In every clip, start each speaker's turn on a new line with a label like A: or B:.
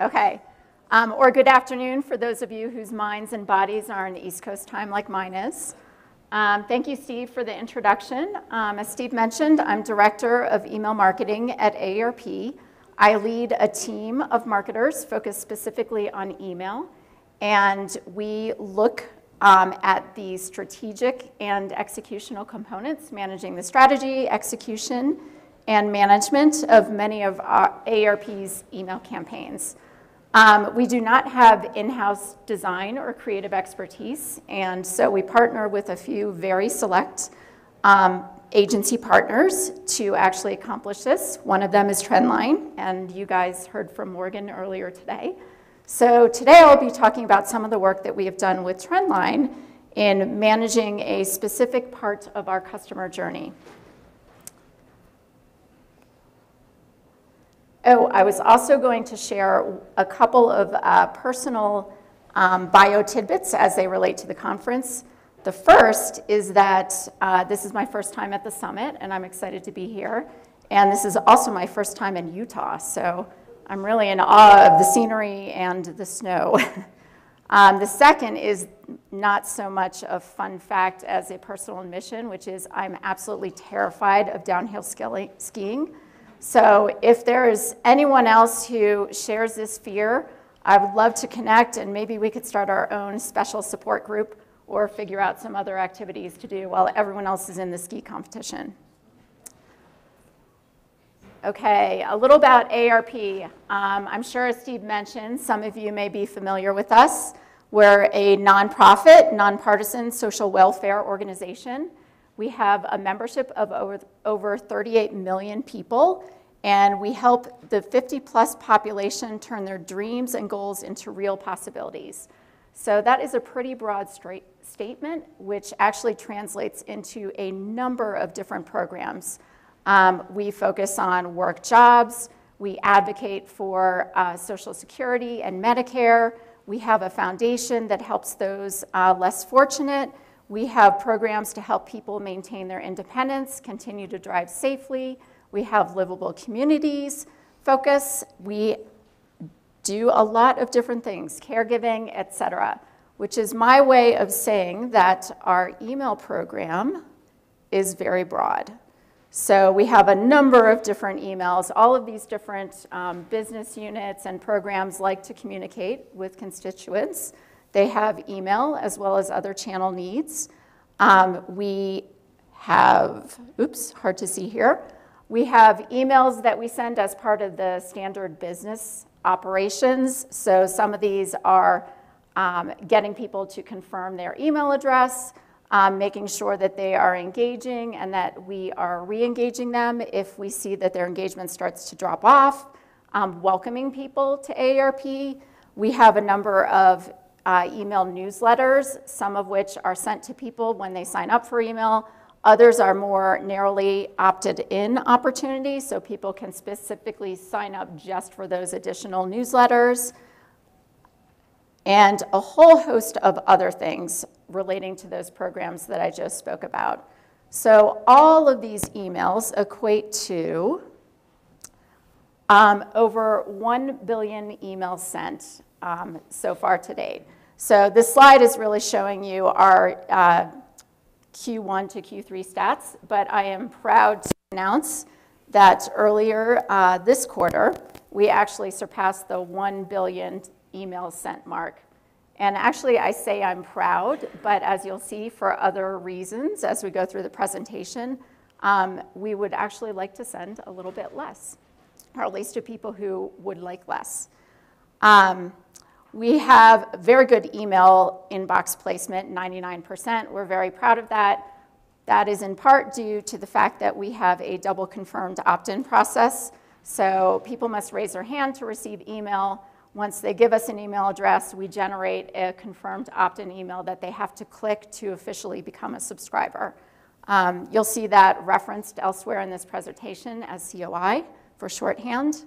A: Okay. Or good afternoon for those of you whose minds and bodies are on East Coast time like mine is. Thank you, Steve, for the introduction. As Steve mentioned, I'm Director of Email Marketing at AARP. I lead a team of marketers focused specifically on email, and we look at the strategic and executional components, managing the strategy, execution, and management of many of AARP's email campaigns. We do not have in-house design or creative expertise, and so we partner with a few very select agency partners to actually accomplish this. One of them is Trendline, and you guys heard from Morgan earlier today. So today I'll be talking about some of the work that we have done with Trendline in managing a specific part of our customer journey. Oh, I was also going to share a couple of personal bio tidbits as they relate to the conference. The first is that this is my first time at the summit, and I'm excited to be here. And this is also my first time in Utah, so I'm really in awe of the scenery and the snow. The second is not so much a fun fact as a personal admission, which is I'm absolutely terrified of downhill skiing. So if there is anyone else who shares this fear, I would love to connect, and maybe we could start our own special support group or figure out some other activities to do while everyone else is in the ski competition. Okay, a little about AARP. I'm sure, as Steve mentioned, some of you may be familiar with us. We're a nonprofit, nonpartisan social welfare organization. We have a membership of over 38 million people, and we help the 50-plus population turn their dreams and goals into real possibilities. So that is a pretty broad statement, which actually translates into a number of different programs. We focus on work jobs. We advocate for Social Security and Medicare. We have a foundation that helps those less fortunate. We have programs to help people maintain their independence, continue to drive safely. We have livable communities focus. We do a lot of different things, caregiving, et cetera, which is my way of saying that our email program is very broad. So we have a number of different emails. All of these different business units and programs like to communicate with constituents. They have email as well as other channel needs. We have, oops, hard to see here. We have emails that we send as part of the standard business operations. So some of these are getting people to confirm their email address, making sure that they are engaging and that we are re-engaging them if we see that their engagement starts to drop off, welcoming people to AARP. We have a number of email newsletters, some of which are sent to people when they sign up for email. Others are more narrowly opted-in opportunities, so people can specifically sign up just for those additional newsletters, and a whole host of other things relating to those programs that I just spoke about. So all of these emails equate to over 1 billion emails sent so far to date. So this slide is really showing you our Q1 to Q3 stats, but I am proud to announce that earlier this quarter, we actually surpassed the 1 billion emails sent mark. And actually, I say I'm proud, but as you'll see for other reasons as we go through the presentation, we would actually like to send a little bit less, or at least to people who would like less. We have very good email inbox placement, 99%. We're very proud of that. That is in part due to the fact that we have a double confirmed opt-in process. So people must raise their hand to receive email. Once they give us an email address, we generate a confirmed opt-in email that they have to click to officially become a subscriber. You'll see that referenced elsewhere in this presentation as COI for shorthand.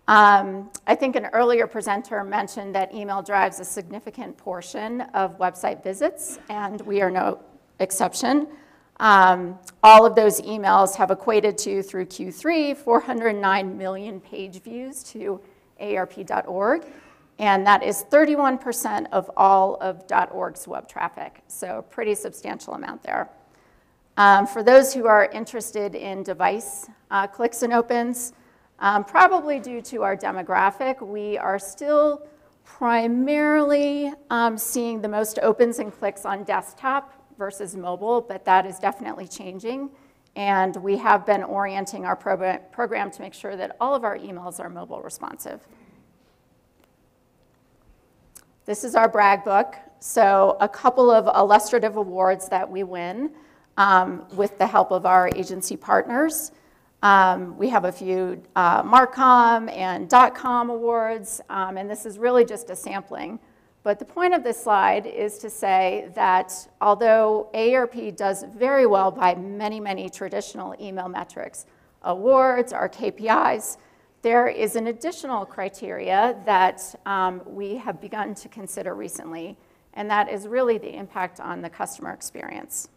A: I think an earlier presenter mentioned that email drives a significant portion of website visits, and we are no exception. All of those emails have equated to, through Q3, 409 million page views to aarp.org, and that is 31% of all of .org's web traffic, so a pretty substantial amount there. For those who are interested in device clicks and opens, probably due to our demographic, we are still primarily seeing the most opens and clicks on desktop versus mobile, but that is definitely changing. And we have been orienting our program to make sure that all of our emails are mobile responsive. This is our brag book. So a couple of illustrative awards that we win with the help of our agency partners. We have a few Marcom and .com awards, and this is really just a sampling. But the point of this slide is to say that although AARP does very well by many, many traditional email metrics, awards, our KPIs, there is an additional criteria that we have begun to consider recently, and that is really the impact on the customer experience.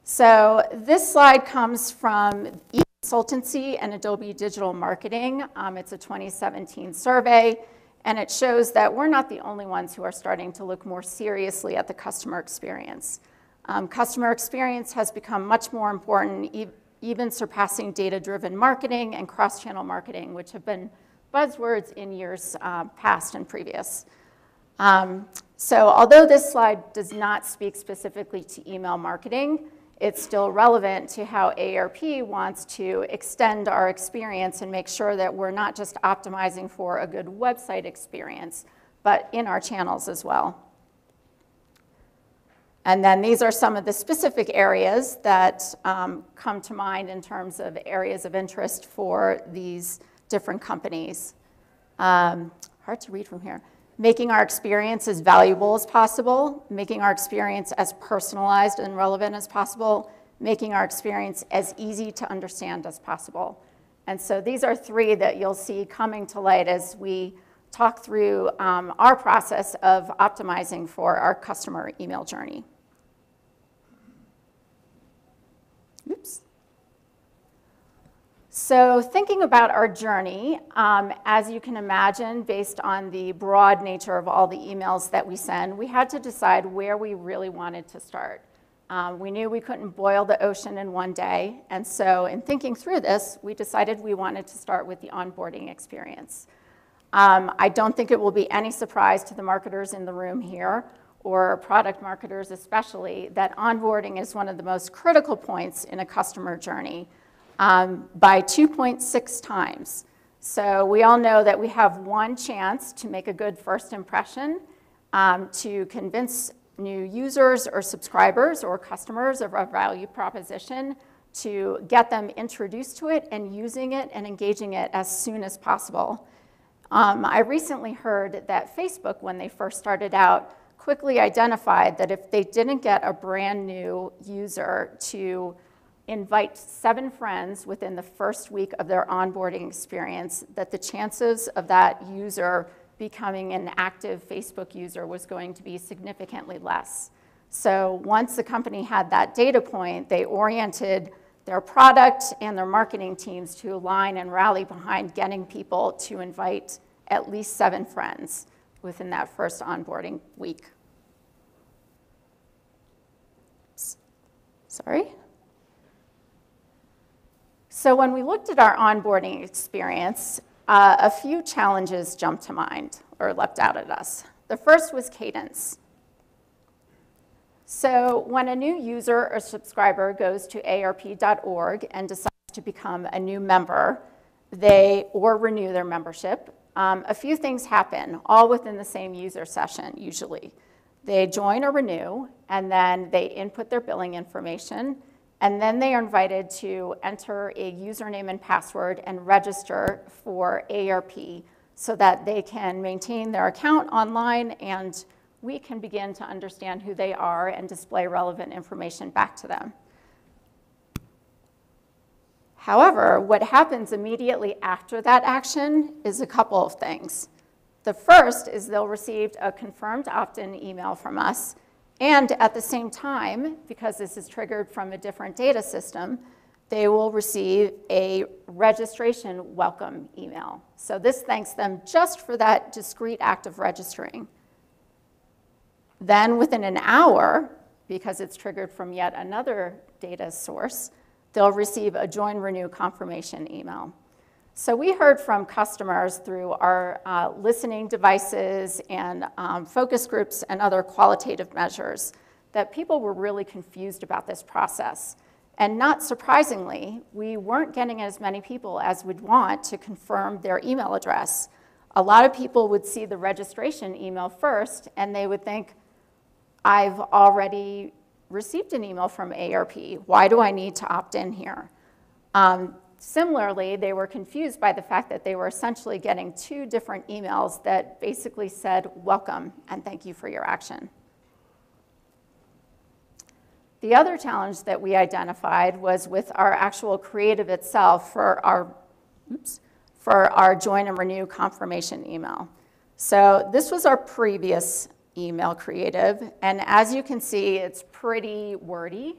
A: So this slide comes from eConsultancy and Adobe Digital Marketing. It's a 2017 survey, and it shows that we're not the only ones who are starting to look more seriously at the customer experience. Customer experience has become much more important, even surpassing data-driven marketing and cross-channel marketing, which have been buzzwords in years past and previous. So although this slide does not speak specifically to email marketing, it's still relevant to how AARP wants to extend our experience and make sure that we're not just optimizing for a good website experience, but in our channels as well. And then these are some of the specific areas that come to mind in terms of areas of interest for these different companies. Hard to read from here. Making our experience as valuable as possible, making our experience as personalized and relevant as possible, making our experience as easy to understand as possible. And so these are three that you'll see coming to light as we talk through our process of optimizing for our customer email journey. Oops. So thinking about our journey, as you can imagine, based on the broad nature of all the emails that we send, we had to decide where we really wanted to start. We knew we couldn't boil the ocean in one day, and so in thinking through this, we decided we wanted to start with the onboarding experience. I don't think it will be any surprise to the marketers in the room here, or product marketers especially, that onboarding is one of the most critical points in a customer journey. By 2.6 times. So we all know that we have one chance to make a good first impression, to convince new users or subscribers or customers of our value proposition, to get them introduced to it and using it and engaging it as soon as possible. I recently heard that Facebook, when they first started out, quickly identified that if they didn't get a brand new user to invite 7 friends within the first week of their onboarding experience, that the chances of that user becoming an active Facebook user was going to be significantly less. So once the company had that data point, they oriented their product and their marketing teams to align and rally behind getting people to invite at least 7 friends within that first onboarding week. Sorry. So when we looked at our onboarding experience, a few challenges jumped to mind or leapt out at us. The first was cadence. So when a new user or subscriber goes to aarp.org and decides to become a new member, or renew their membership, a few things happen, all within the same user session usually. They join or renew, and then they input their billing information, and then they are invited to enter a username and password and register for AARP so that they can maintain their account online and we can begin to understand who they are and display relevant information back to them. However, what happens immediately after that action is a couple of things. The first is they'll receive a confirmed opt-in email from us, and at the same time, because this is triggered from a different data system, they will receive a registration welcome email. So this thanks them just for that discrete act of registering. Then within an hour, because it's triggered from yet another data source, they'll receive a Join Renew confirmation email. So we heard from customers through our listening devices and focus groups and other qualitative measures that people were really confused about this process. And not surprisingly, we weren't getting as many people as we'd want to confirm their email address. A lot of people would see the registration email first, and they would think, I've already received an email from AARP. Why do I need to opt in here? Similarly, they were confused by the fact that they were essentially getting two different emails that basically said, welcome and thank you for your action. The other challenge that we identified was with our actual creative itself for our Join and Renew confirmation email. So this was our previous email creative, and as you can see, it's pretty wordy.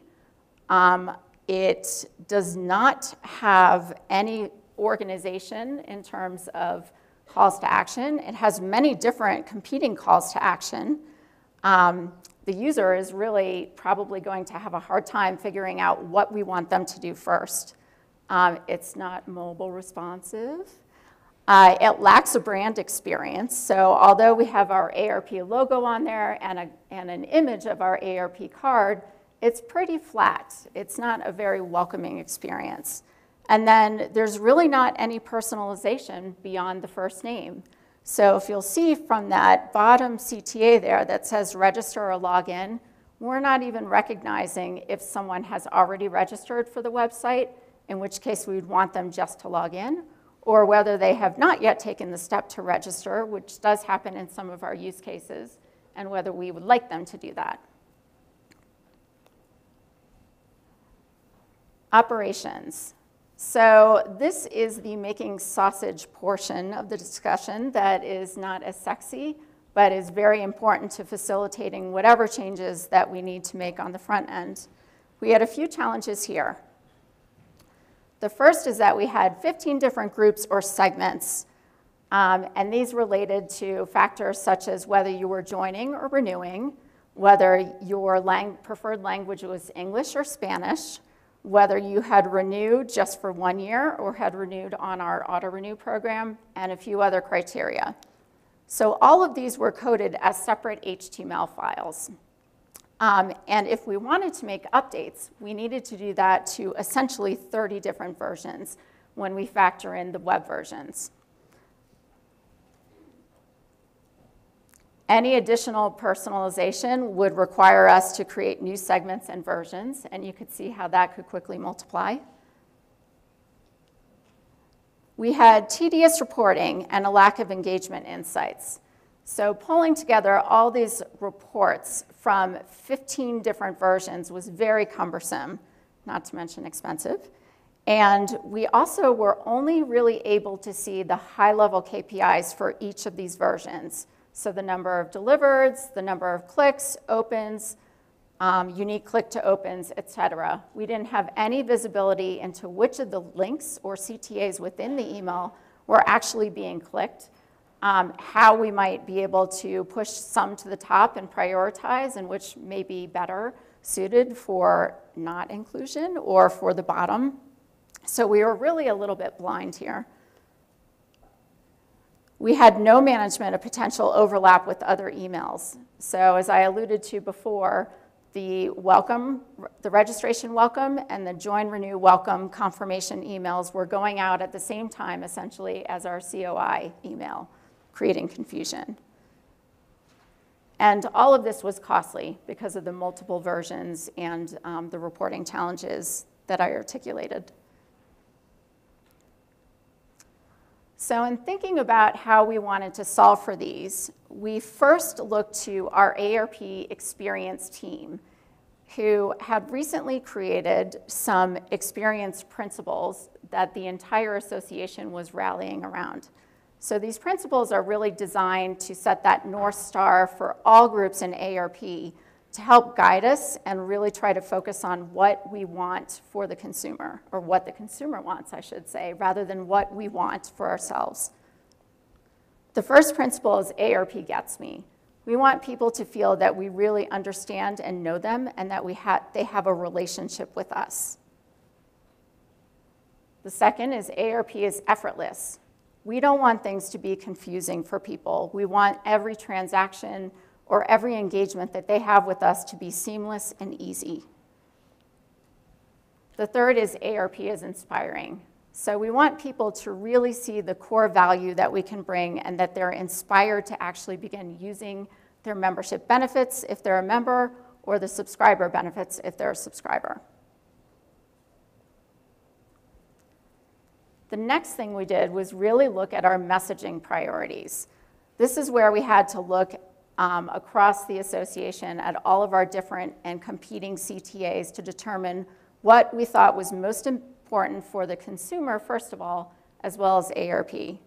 A: It does not have any organization in terms of calls to action. It has many different competing calls to action. The user is really probably going to have a hard time figuring out what we want them to do first. It's not mobile responsive. It lacks a brand experience. So although we have our AARP logo on there and an image of our AARP card, it's pretty flat. It's not a very welcoming experience. And then there's really not any personalization beyond the first name. So if you'll see from that bottom CTA there that says register or log in, we're not even recognizing if someone has already registered for the website, in which case we would want them just to log in, or whether they have not yet taken the step to register, which does happen in some of our use cases, and whether we would like them to do that. Operations. So this is the making sausage portion of the discussion that is not as sexy, but is very important to facilitating whatever changes that we need to make on the front end. We had a few challenges here. The first is that we had 15 different groups or segments, and these related to factors such as whether you were joining or renewing, whether your preferred language was English or Spanish, whether you had renewed just for 1 year or had renewed on our auto-renew program, and a few other criteria. So all of these were coded as separate HTML files. And if we wanted to make updates, we needed to do that to essentially 30 different versions when we factor in the web versions. Any additional personalization would require us to create new segments and versions, and you could see how that could quickly multiply. We had tedious reporting and a lack of engagement insights. So pulling together all these reports from 15 different versions was very cumbersome, not to mention expensive. And we also were only really able to see the high-level KPIs for each of these versions. So the number of delivereds, the number of clicks, opens, unique click to opens, et cetera. We didn't have any visibility into which of the links or CTAs within the email were actually being clicked, how we might be able to push some to the top and prioritize, and which may be better suited for not inclusion or for the bottom. So we were really a little bit blind here. We had no management of potential overlap with other emails. So as I alluded to before, the registration welcome and the join renew welcome confirmation emails were going out at the same time, essentially, as our COI email, creating confusion. And all of this was costly because of the multiple versions and the reporting challenges that I articulated. So in thinking about how we wanted to solve for these, we first looked to our AARP experience team, who had recently created some experience principles that the entire association was rallying around. So these principles are really designed to set that North Star for all groups in AARP to help guide us and really try to focus on what we want for the consumer, or what the consumer wants, I should say, rather than what we want for ourselves. The first principle is AARP gets me. We want people to feel that we really understand and know them, and that they have a relationship with us. The second is AARP is effortless. We don't want things to be confusing for people. We want every transaction or every engagement that they have with us to be seamless and easy. The third is AARP is inspiring. So we want people to really see the core value that we can bring, and that they're inspired to actually begin using their membership benefits if they're a member, or the subscriber benefits if they're a subscriber. The next thing we did was really look at our messaging priorities. This is where we had to look across the association at all of our different and competing CTAs to determine what we thought was most important for the consumer, first of all, as well as AARP.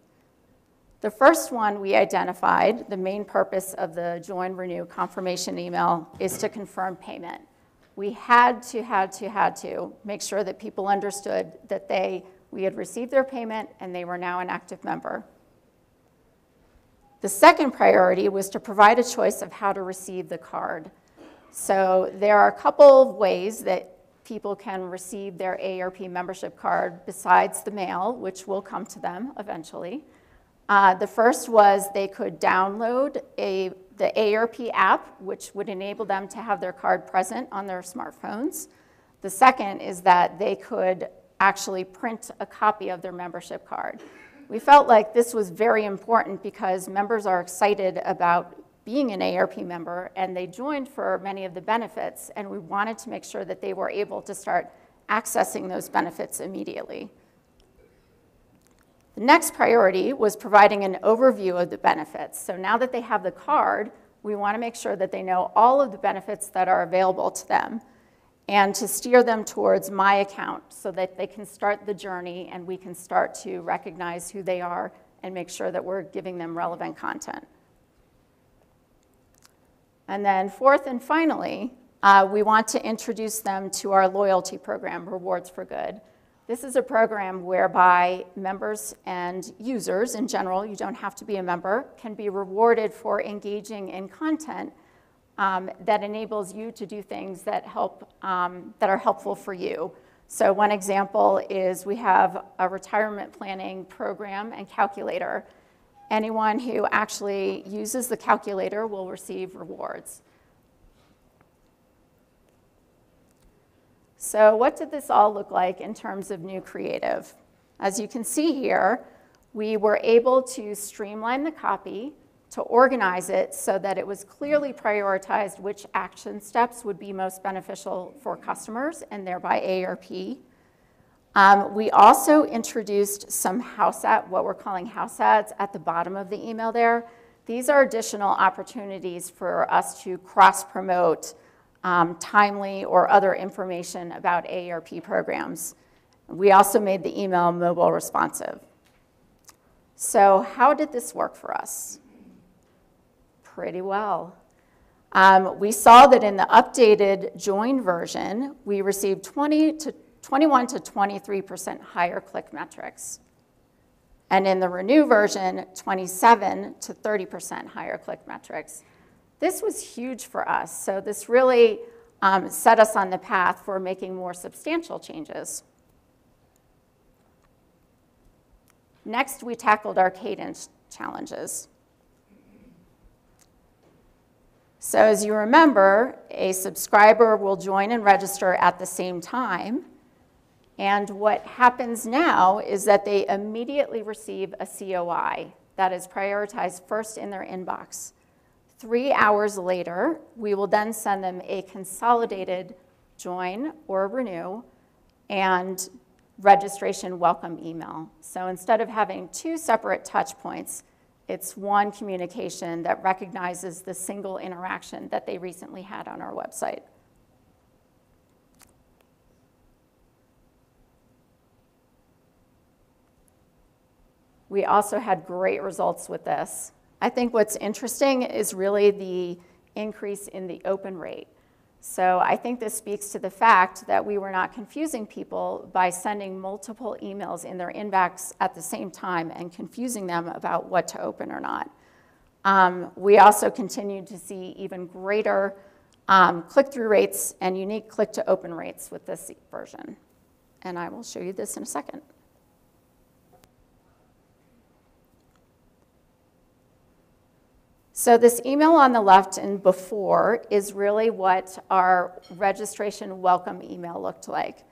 A: The first one we identified, the main purpose of the Join Renew confirmation email, is to confirm payment. We had to make sure that people understood that we had received their payment and they were now an active member. The second priority was to provide a choice of how to receive the card. So there are a couple of ways that people can receive their AARP membership card besides the mail, which will come to them eventually. The first was they could download the AARP app, which would enable them to have their card present on their smartphones. The second is that they could actually print a copy of their membership card. We felt like this was very important because members are excited about being an AARP member, and they joined for many of the benefits, and we wanted to make sure that they were able to start accessing those benefits immediately. The next priority was providing an overview of the benefits. So now that they have the card, we want to make sure that they know all of the benefits that are available to them, and to steer them towards My Account so that they can start the journey and we can start to recognize who they are and make sure that we're giving them relevant content. And then fourth and finally, we want to introduce them to our loyalty program, Rewards for Good. This is a program whereby members and users in general, you don't have to be a member, can be rewarded for engaging in content that enables you to do things that are helpful for you. So one example is we have a retirement planning program and calculator. Anyone who actually uses the calculator will receive rewards. So what did this all look like in terms of new creative? As you can see here, we were able to streamline the copy, to organize it so that it was clearly prioritized which action steps would be most beneficial for customers and thereby AARP. We also introduced some what we're calling house ads at the bottom of the email there. These are additional opportunities for us to cross-promote timely or other information about AARP programs. We also made the email mobile responsive. So how did this work for us? Pretty well. We saw that in the updated Join version, we received 21 to 23% higher click metrics. And in the Renew version, 27 to 30% higher click metrics. This was huge for us. So this really set us on the path for making more substantial changes. Next, we tackled our cadence challenges. So as you remember, a subscriber will join and register at the same time. And what happens now is that they immediately receive a COI that is prioritized first in their inbox. 3 hours later, we will then send them a consolidated Join or Renew and registration welcome email. So instead of having 2 separate touch points, it's one communication that recognizes the single interaction that they recently had on our website. We also had great results with this. I think what's interesting is really the increase in the open rate. So I think this speaks to the fact that we were not confusing people by sending multiple emails in their inbox at the same time and confusing them about what to open or not. We also continued to see even greater click-through rates and unique click-to-open rates with this version. And I will show you this in a second. So this email on the left and before is really what our registration welcome email looked like.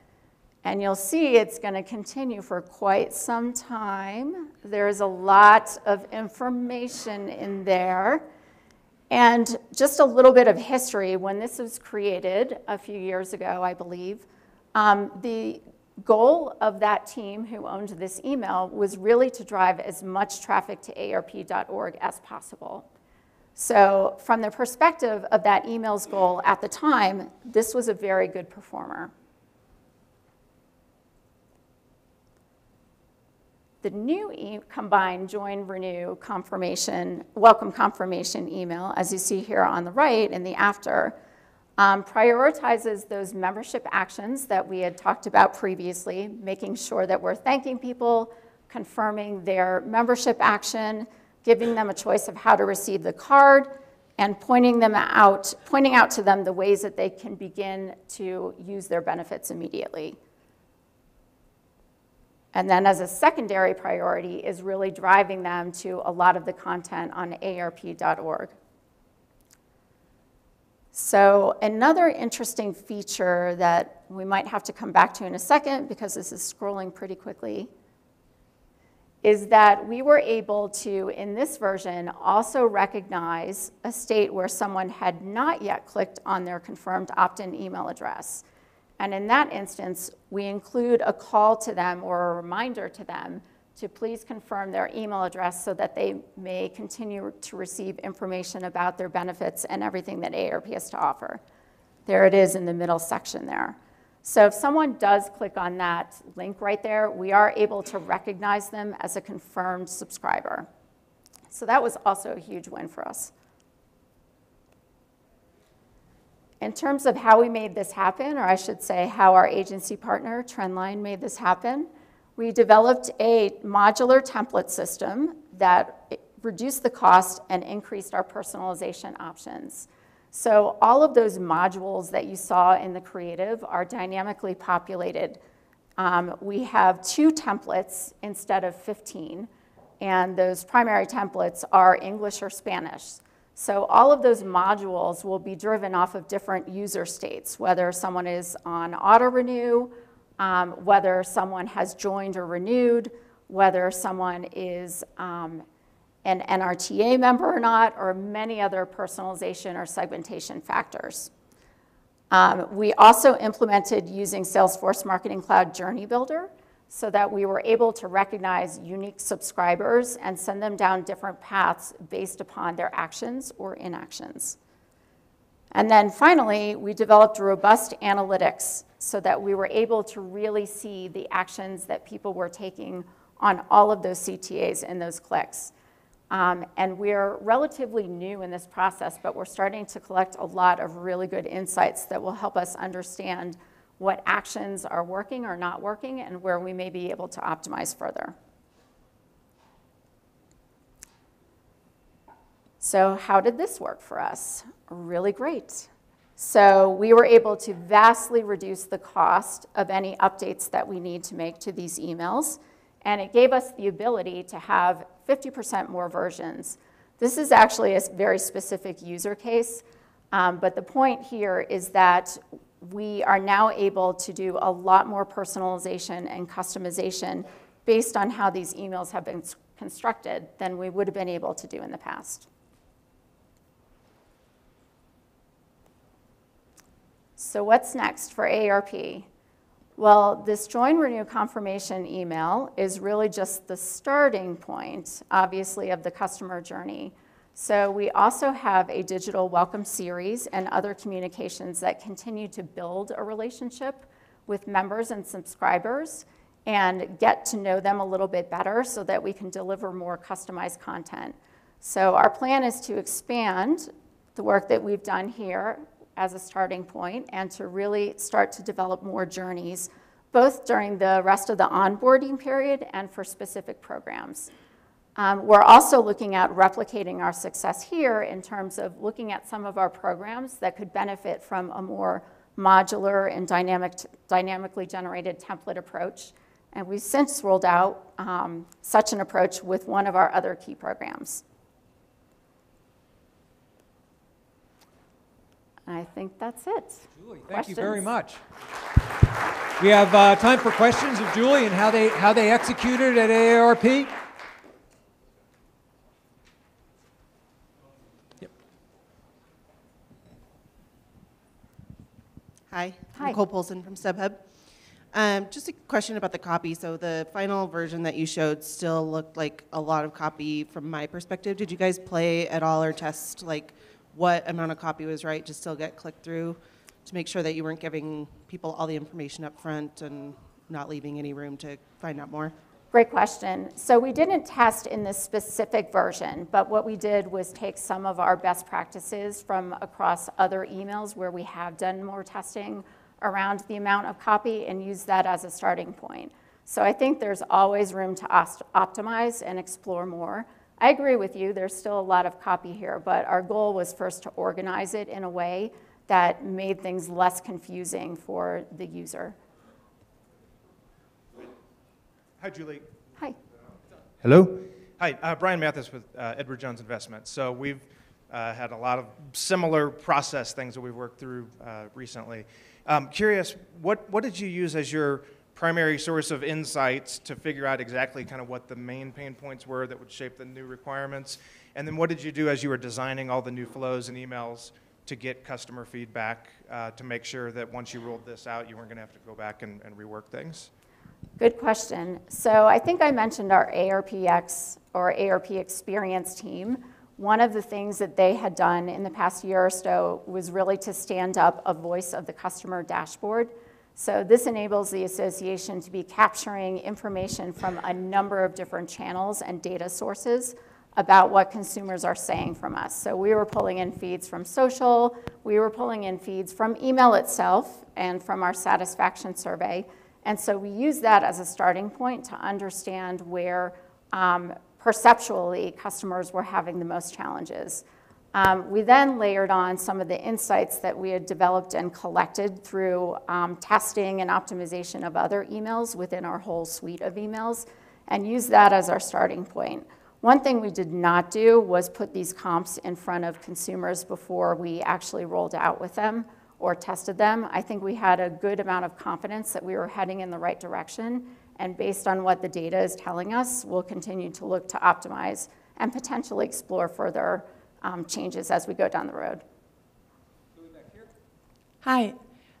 A: And you'll see it's going to continue for quite some time. There's a lot of information in there. And just a little bit of history, when this was created a few years ago, I believe, the goal of that team who owned this email was really to drive as much traffic to AARP.org as possible. So from the perspective of that email's goal at the time, this was a very good performer. The new combined join, renew, confirmation, welcome confirmation email, as you see here on the right in the after, prioritizes those membership actions that we had talked about previously, making sure that we're thanking people, confirming their membership action, giving them a choice of how to receive the card, and pointing out to them the ways that they can begin to use their benefits immediately. And then as a secondary priority is really driving them to a lot of the content on AARP.org. So another interesting feature that we might have to come back to in a second, because this is scrolling pretty quickly, is that we were able to, in this version, also recognize a state where someone had not yet clicked on their confirmed opt-in email address. And in that instance, we include a call to them or a reminder to them to please confirm their email address so that they may continue to receive information about their benefits and everything that AARP has to offer. There it is in the middle section there. So if someone does click on that link right there, we are able to recognize them as a confirmed subscriber. So that was also a huge win for us. In terms of how we made this happen, or I should say how our agency partner, Trendline, made this happen, we developed a modular template system that reduced the cost and increased our personalization options. So all of those modules that you saw in the creative are dynamically populated. We have 2 templates instead of 15, and those primary templates are English or Spanish. So all of those modules will be driven off of different user states, whether someone is on auto-renew, whether someone has joined or renewed, whether someone is an NRTA member or not, or many other personalization or segmentation factors. We also implemented using Salesforce Marketing Cloud Journey Builder so that we were able to recognize unique subscribers and send them down different paths based upon their actions or inactions. And then finally, we developed robust analytics so that we were able to really see the actions that people were taking on all of those CTAs and those clicks. And we're relatively new in this process, but we're starting to collect a lot of really good insights that will help us understand what actions are working or not working and where we may be able to optimize further. So how did this work for us? Really great. So we were able to vastly reduce the cost of any updates that we need to make to these emails, and it gave us the ability to have 50% more versions. This is actually a very specific user case, but the point here is that we are now able to do a lot more personalization and customization based on how these emails have been constructed than we would have been able to do in the past. So what's next for AARP? Well, this join renew confirmation email is really just the starting point, obviously, of the customer journey. So we also have a digital welcome series and other communications that continue to build a relationship with members and subscribers and get to know them a little bit better so that we can deliver more customized content. So our plan is to expand the work that we've done here as a starting point and to really start to develop more journeys, both during the rest of the onboarding period and for specific programs. We're also looking at replicating our success here in terms of looking at some of our programs that could benefit from a more modular and dynamically generated template approach. And we've since rolled out such an approach with one of our other key programs. I think that's it.
B: Julie, thank you very much. We have time for questions of Julie and how they executed at AARP. Yep.
C: Hi,
A: Hi.
C: Nicole Polson from StubHub. Just a question about the copy. So the final version that you showed still looked like a lot of copy from my perspective. Did you guys play at all or test like what amount of copy was right to still get clicked through to make sure that you weren't giving people all the information up front and not leaving any room to find out more?
A: Great question. So we didn't test in this specific version, but what we did was take some of our best practices from across other emails where we have done more testing around the amount of copy and use that as a starting point. So I think there's always room to optimize and explore more. I agree with you, there's still a lot of copy here, but our goal was first to organize it in a way that made things less confusing for the user.
D: Hi, Julie.
A: Hi.
D: Hello. Hi, Brian Mathis with Edward Jones Investments. So we've had a lot of similar process things that we've worked through recently. Curious, what did you use as your primary source of insights to figure out exactly kind of what the main pain points were that would shape the new requirements? And then what did you do as you were designing all the new flows and emails to get customer feedback to make sure that once you rolled this out, you weren't going to have to go back and rework things?
A: Good question. So I think I mentioned our ARPX or ARP experience team. One of the things that they had done in the past year or so was really to stand up a voice of the customer dashboard. So this enables the association to be capturing information from a number of different channels and data sources about what consumers are saying from us. So we were pulling in feeds from social, we were pulling in feeds from email itself and from our satisfaction survey. And so we use that as a starting point to understand where perceptually customers were having the most challenges. We then layered on some of the insights that we had developed and collected through testing and optimization of other emails within our whole suite of emails and used that as our starting point. One thing we did not do was put these comps in front of consumers before we actually rolled out with them or tested them. I think we had a good amount of confidence that we were heading in the right direction, and based on what the data is telling us, we'll continue to look to optimize and potentially explore further changes as we go down the road.
E: Hi,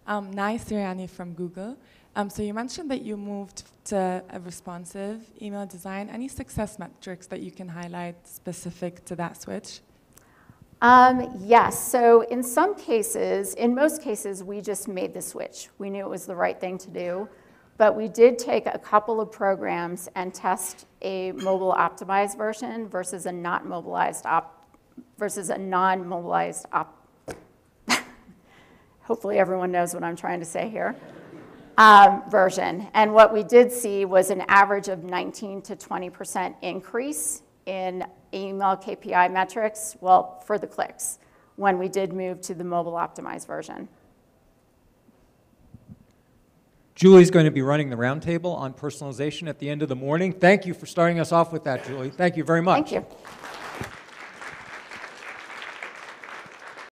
E: Nai Siriani from Google. So you mentioned that you moved to a responsive email design. Any success metrics that you can highlight specific to that switch?
A: Yes, so in most cases, we just made the switch. We knew it was the right thing to do, but we did take a couple of programs and test a mobile optimized version versus a non-mobilized hopefully everyone knows what I'm trying to say here, version. And what we did see was an average of 19 to 20% increase in email KPI metrics, well, for the clicks, when we did move to the mobile optimized version.
B: Julie's going to be running the roundtable on personalization at the end of the morning. Thank you for starting us off with that, Julie. Thank you very much.
A: Thank you.